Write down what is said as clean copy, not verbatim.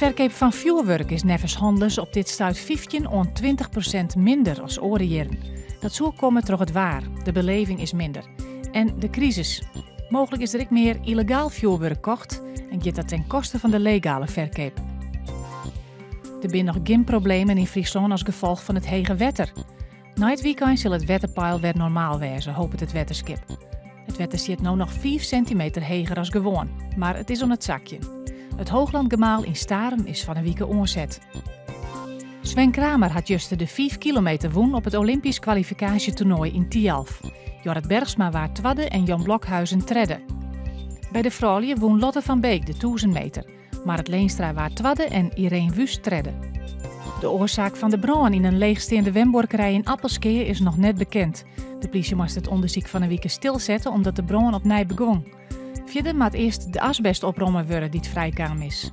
verkoop van vuurwerk is neffens handels op dit stuit 15 tot 20% minder als oren jaren. Dat zou komen door het waar. De beleving is minder. En de crisis. Mogelijk is er ook meer illegaal vuurwerk kocht en gaat dat ten koste van de legale verkoop. Er zijn nog geen problemen in Friesland als gevolg van het hege wetter. Na het weekend zal het wetterpeil weer normaal wezen, hoopt het wetterskip. Het wetter zit nu nog 5 centimeter heger als gewoon, maar het is om het zakje. Het hooglandgemaal in Staren is van een week onzet. Sven Kramer had juist de 5 kilometer woen op het Olympisch kwalificatietoernooi in Tialf. Jorrit Bergsma waar tweede en Jan Blokhuizen tredde. Bij de vrouwen woon Lotte van Beek de 1000 meter. Marit Leenstra waar tweede en Irene Wust tredde. De oorzaak van de brand in een leegstaande wemborkerij in Appelskeer is nog net bekend. De politie moest het onderzoek van een week stilzetten omdat de brand opnieuw begon. Verder moet eerst de asbest oprommen worden die het vrijkwam is.